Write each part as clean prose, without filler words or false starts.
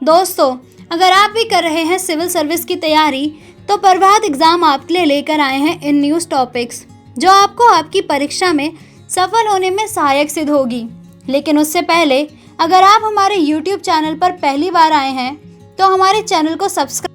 दोस्तों, अगर आप भी कर रहे हैं सिविल सर्विस की तैयारी, तो प्रभात एग्जाम आपके लिए लेकर आए हैं इन न्यूज़ टॉपिक्स जो आपको आपकी परीक्षा में सफल होने में सहायक सिद्ध होगी। लेकिन उससे पहले, अगर आप हमारे YouTube चैनल पर पहली बार आए हैं, तो हमारे चैनल को सब्सक्राइब।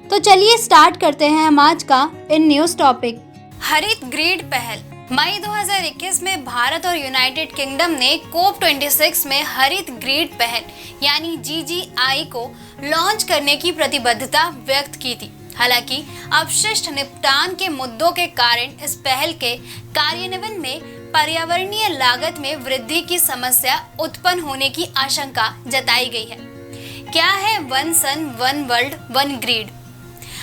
तो चलिए स्टार्ट करते हैं हम आज का इन न्यूज़ टॉपिक। हरित ग्रिड पहल। मई 2021 में भारत और यूनाइटेड किंगडम ने COP26 में हरित ग्रिड पहल यानी GGI को लॉन्च करने की प्रतिबद्धता व्यक्त की थी। हालांकि अपशिष्ट निपटान के मुद्दों के कारण इस पहल के कार्यान्वयन में पर्यावरणीय लागत में वृद्धि की समस्या उत्पन्न होने की आशंका जताई गई है। क्या है one sun one world one grid?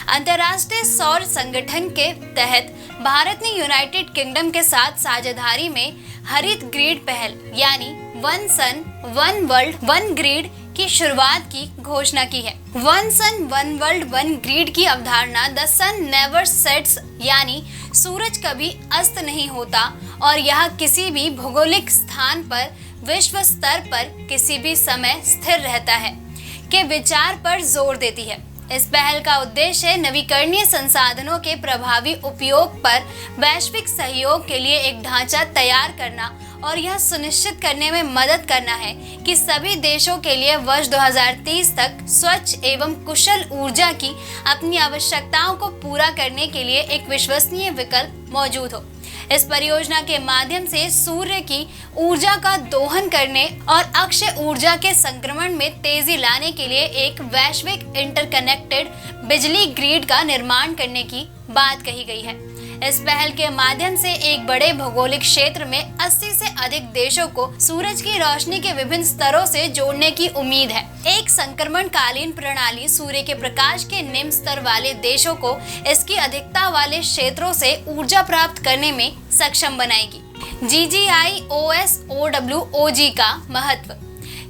अंतर्राष्ट्रीय सौर संगठन के तहत भारत ने यूनाइटेड किंगडम के साथ साझेदारी में हरित ग्रिड पहल यानी one sun one world one grid की शुरुआत की घोषणा की है। One sun one world one grid की अवधारणा द सन नेवर सेट्स यानी सूरज कभी अस्त नहीं होता और यह किसी भी भौगोलिक स्थान पर विश्व स्तर पर किसी भी समय स्थिर रहता है के विचार पर जोर देती है। इस पहल का उद्देश्य नवीकरणीय संसाधनों के प्रभावी उपयोग पर वैश्विक सहयोग के लिए एक ढांचा तैयार करना और यह सुनिश्चित करने में मदद करना है कि सभी देशों के लिए वर्ष 2030 तक स्वच्छ एवं कुशल ऊर्जा की अपनी आवश्यकताओं को पूरा करने के लिए एक विश्वसनीय विकल्प मौजूद हो। इस परियोजना के माध्यम से सूर्य की ऊर्जा का दोहन करने और अक्षय ऊर्जा के संक्रमण में तेजी लाने के लिए एक वैश्विक इंटरकनेक्टेड बिजली ग्रिड का निर्माण करने की बात कही गई है। इस पहल के माध्यम से एक बड़े भौगोलिक क्षेत्र में 80 से अधिक देशों को सूरज की रोशनी के विभिन्न स्तरों से जोड़ने की उम्मीद है। एक संक्रमणकालीन प्रणाली सूर्य के प्रकाश के निम्न स्तर वाले देशों को इसकी अधिकता वाले क्षेत्रों से ऊर्जा प्राप्त करने में सक्षम बनाएगी। GGI OSOWOG का महत्व।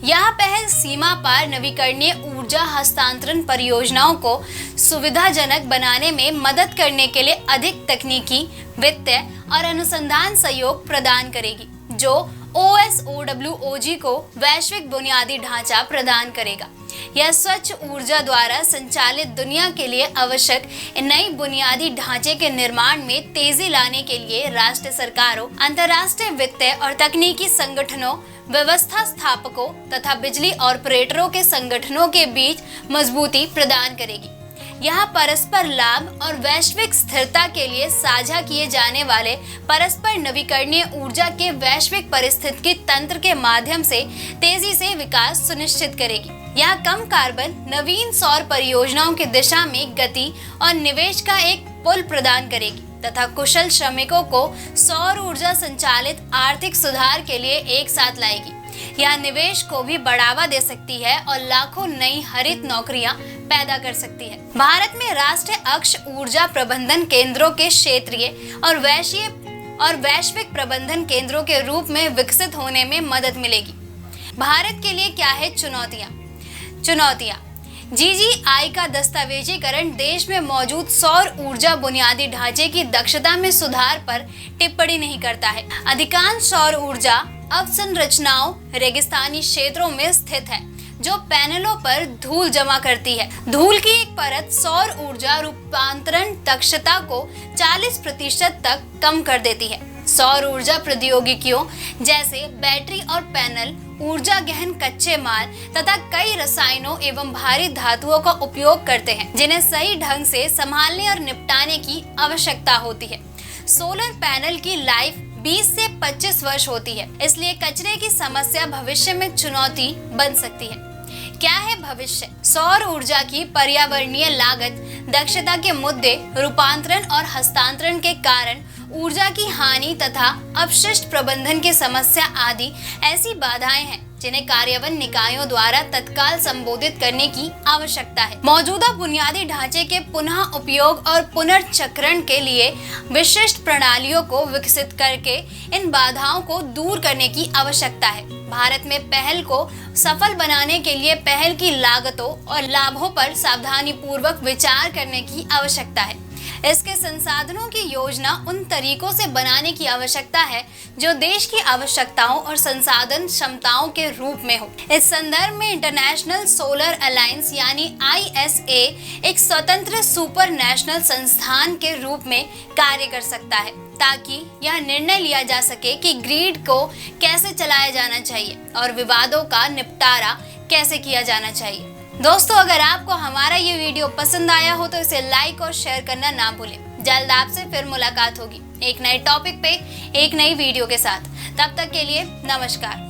यह पहल सीमा पार नवीकरणीय ऊर्जा हस्तांतरण परियोजनाओं को सुविधाजनक बनाने में मदद करने के लिए अधिक तकनीकी, वित्तीय और अनुसंधान सहयोग प्रदान करेगी, जो OSOWOG को वैश्विक बुनियादी ढांचा प्रदान करेगा। यह स्वच्छ ऊर्जा द्वारा संचालित दुनिया के लिए आवश्यक नई बुनियादी ढांचे के निर्माण में तेजी लाने के लिए राष्ट्रीय सरकारों, अंतर्राष्ट्रीय वित्तीय और तकनीकी संगठनों, व्यवस्था स्थापकों तथा बिजली ऑपरेटरों के संगठनों के बीच मजबूती प्रदान करेगी। यह परस्पर लाभ और वैश्विक स्थिरता के लिए साझा किए जाने वाले परस्पर नवीकरणीय ऊर्जा के वैश्विक पारिस्थितिकी तंत्र के माध्यम से तेजी से विकास सुनिश्चित करेगी। यह कम कार्बन नवीन सौर परियोजनाओं की दिशा में गति और निवेश का एक पुल प्रदान करेगी तथा कुशल श्रमिकों को सौर ऊर्जा संचालित आर्थिक सुधार के लिए एक साथ लाएगी। यह निवेश को भी बढ़ावा दे सकती है और लाखों नई हरित नौकरियां पैदा कर सकती है। भारत में राष्ट्रीय अक्ष ऊर्जा प्रबंधन केंद्रों के क्षेत्रीय और वैश्विक प्रबंधन केंद्रों के रूप में विकसित होने में मदद मिलेगी। भारत के लिए क्या है चुनौतियां? GGI का दस्तावेजीकरण देश में मौजूद सौर ऊर्जा बुनियादी ढांचे की दक्षता में सुधार पर टिप्पणी नहीं करता है। अधिकांश सौर ऊर्जा अवसंरचनाओं रेगिस्तानी क्षेत्रों में स्थित है, जो पैनलों पर धूल जमा करती है। धूल की एक परत सौर ऊर्जा रूपांतरण दक्षता को 40% तक कम कर देती है। सौर ऊर्जा प्रौद्योगिकियों जैसे बैटरी और पैनल ऊर्जा गहन कच्चे माल तथा कई रसायनों एवं भारी धातुओं का उपयोग करते हैं, जिन्हें सही ढंग से संभालने और निपटाने की आवश्यकता होती है। सोलर पैनल की लाइफ 20 से 25 वर्ष होती है, इसलिए कचरे की समस्या भविष्य में चुनौती बन सकती है। क्या है भविष्य? सौर ऊर्जा की पर्यावरणीय लागत, दक्षता के मुद्दे, रूपांतरण और हस्तांतरण के कारण ऊर्जा की हानि तथा अपशिष्ट प्रबंधन की समस्या आदि ऐसी बाधाएं हैं जिन्हें कार्यान्वयन निकायों द्वारा तत्काल संबोधित करने की आवश्यकता है। मौजूदा बुनियादी ढांचे के पुनः उपयोग और पुनर्चक्रण के लिए विशिष्ट प्रणालियों को विकसित करके इन बाधाओं को दूर करने की आवश्यकता है। भारत में पहल को सफल बनाने के लिए पहल की लागतों और लाभों पर सावधानी पूर्वक विचार करने की आवश्यकता है। इसके संसाधनों की योजना उन तरीकों से बनाने की आवश्यकता है जो देश की आवश्यकताओं और संसाधन क्षमताओं के रूप में हो। इस संदर्भ में इंटरनेशनल सोलर अलायंस यानी ISA एक स्वतंत्र सुपर नेशनल संस्थान के रूप में कार्य कर सकता है, ताकि यह निर्णय लिया जा सके कि ग्रिड को कैसे चलाया जाना चाहिए और विवादों का निपटारा कैसे किया जाना चाहिए। दोस्तों, अगर आपको हमारा ये वीडियो पसंद आया हो तो इसे लाइक और शेयर करना ना भूलें। जल्द आपसे फिर मुलाकात होगी एक नए टॉपिक पे एक नई वीडियो के साथ। तब तक के लिए नमस्कार।